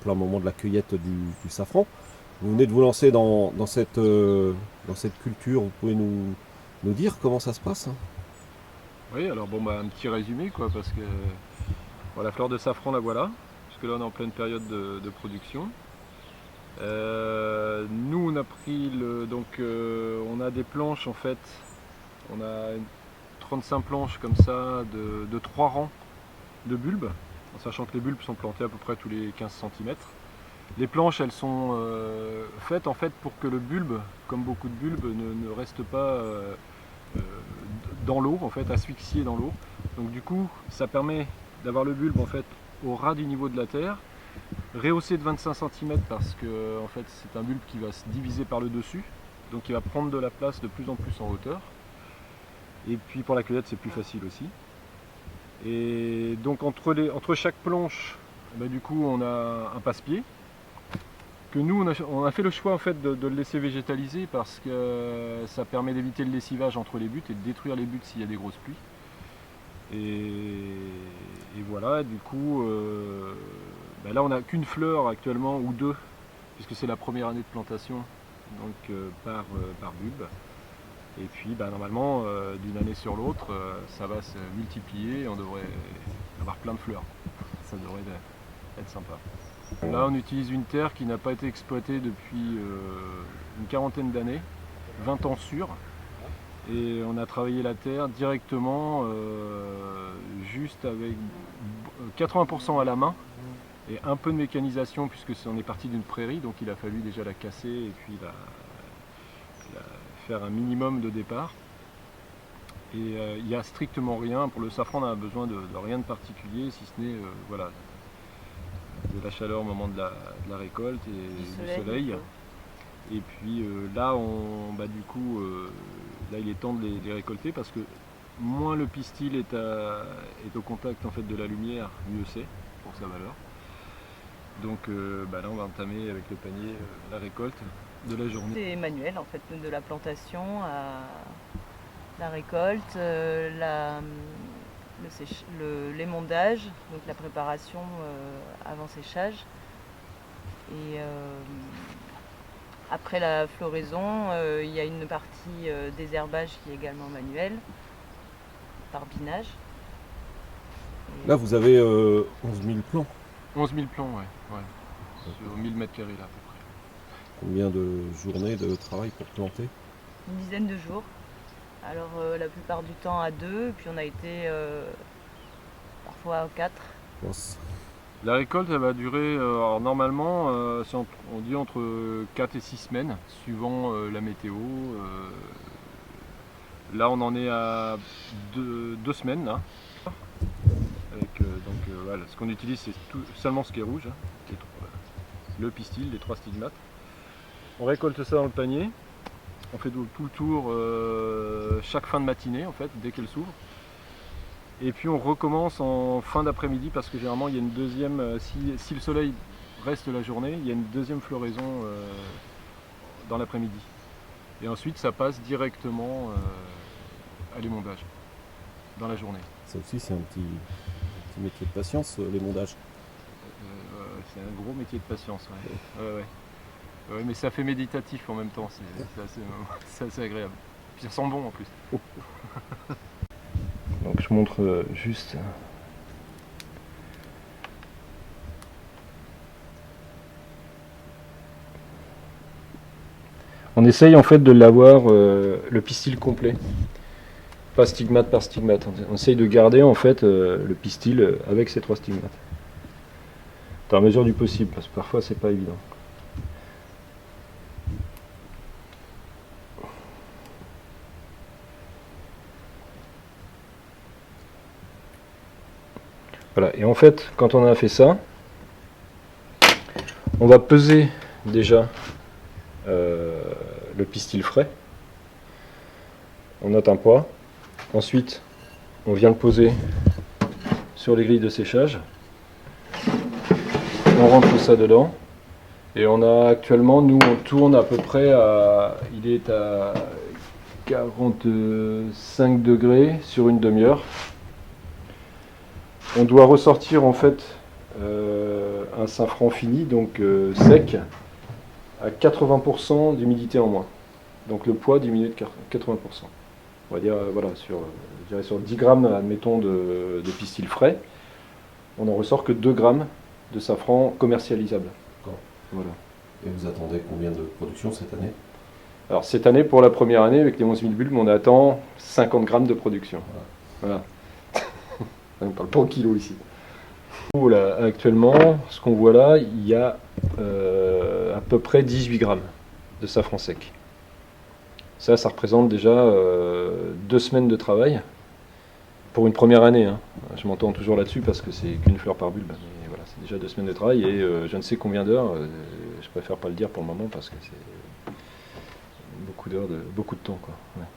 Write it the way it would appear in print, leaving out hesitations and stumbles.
plein moment de la cueillette du safran. Vous venez de vous lancer dans cette culture, vous pouvez nous dire comment ça se passe? Oui, alors bon, bah, un petit résumé, quoi, parce que bon, la fleur de safran, la voilà, parce que là on est en pleine période de production. Nous on a pris on a des planches en fait, on a 35 planches comme ça de 3 rangs de bulbes, en sachant que les bulbes sont plantés à peu près tous les 15 cm. Les planches elles sont faites en fait pour que le bulbe, comme beaucoup de bulbes, ne reste pas euh, dans l'eau, en fait, asphyxié dans l'eau. Donc du coup, ça permet d'avoir le bulbe en fait au ras du niveau de la terre, rehaussé de 25 cm parce que en fait c'est un bulbe qui va se diviser par le dessus, donc il va prendre de la place de plus en plus en hauteur. Et puis pour la cueillette c'est plus facile aussi. Et donc entre chaque planche, bah, du coup on a un passe-pied que nous on a fait le choix en fait de le laisser végétaliser parce que ça permet d'éviter le lessivage entre les buts et de détruire les buts s'il y a des grosses pluies. Et voilà, du coup, bah là on n'a qu'une fleur actuellement, ou deux, puisque c'est la première année de plantation, donc par bulbe. Et puis bah, normalement, d'une année sur l'autre, ça va se multiplier et on devrait avoir plein de fleurs. Ça devrait être sympa. Là on utilise une terre qui n'a pas été exploitée depuis une quarantaine d'années, 20 ans sûrs. Et on a travaillé la terre directement, juste avec 80% à la main et un peu de mécanisation puisque on est parti d'une prairie, donc il a fallu déjà la casser et puis faire un minimum de départ. Et il n'y a strictement rien, pour le safran on a besoin de rien de particulier si ce n'est voilà, de la chaleur au moment de la récolte et du soleil. Et puis là, du coup, là il est temps de les récolter parce que moins le pistil est au contact en fait de la lumière, mieux c'est pour sa valeur. Donc là on va entamer avec le panier la récolte de la journée. C'est manuel en fait, de la plantation à la récolte, l'émondage, donc la préparation avant séchage. Et après la floraison, il y a une partie désherbage qui est également manuelle, par binage. Là, vous avez 11 000 plants. 11 000 plants, ouais. Sur 1000 m² là à peu près. Combien de journées de travail pour planter? Une dizaine de jours. Alors la plupart du temps à deux, puis on a été parfois à quatre. Mince. La récolte elle va durer, alors normalement on dit entre 4 et 6 semaines, suivant la météo. Là on en est à 2 semaines là. Avec, voilà, ce qu'on utilise c'est seulement ce qui est rouge, hein, le pistil, les 3 stigmates. On récolte ça dans le panier, on fait tout le tour chaque fin de matinée en fait, dès qu'elle s'ouvre. Et puis on recommence en fin d'après-midi parce que généralement il y a une deuxième, si le soleil reste la journée, il y a une deuxième floraison dans l'après-midi. Et ensuite ça passe directement à l'émondage dans la journée. Ça aussi, c'est un petit métier de patience, l'émondage. C'est un gros métier de patience, ouais. Ouais, mais ça fait méditatif en même temps, c'est assez agréable. Puis ça sent bon en plus. Donc je montre juste. On essaye en fait de l'avoir le pistil complet, pas stigmate par stigmate. On essaye de garder en fait le pistil avec ces 3 stigmates. Dans la mesure du possible, parce que parfois c'est pas évident. Voilà, et en fait, quand on a fait ça, on va peser déjà le pistil frais. On note un poids. Ensuite, on vient le poser sur les grilles de séchage. On rentre ça dedans. Et on a actuellement, nous on tourne à peu près à... Il est à 45 degrés sur une demi-heure. On doit ressortir en fait un safran fini, donc sec, à 80% d'humidité en moins. Donc le poids diminue de 80%. On va dire, voilà, je dirais sur 10 grammes, admettons, de pistil frais, on n'en ressort que 2 grammes de safran commercialisable. D'accord. Voilà. Et vous attendez combien de production cette année? Alors cette année, pour la première année, avec les 11 000 bulbes, on attend 50 grammes de production. Voilà. On parle pas en kilos ici. Là, actuellement, ce qu'on voit là, il y a à peu près 18 grammes de safran sec. Ça représente déjà 2 semaines de travail pour une première année. Hein. Je m'entends toujours là-dessus parce que c'est qu'une fleur par bulbe. Mais voilà, c'est déjà 2 semaines de travail et je ne sais combien d'heures. Je préfère pas le dire pour le moment parce que c'est beaucoup d'heures, beaucoup de temps, quoi. Ouais.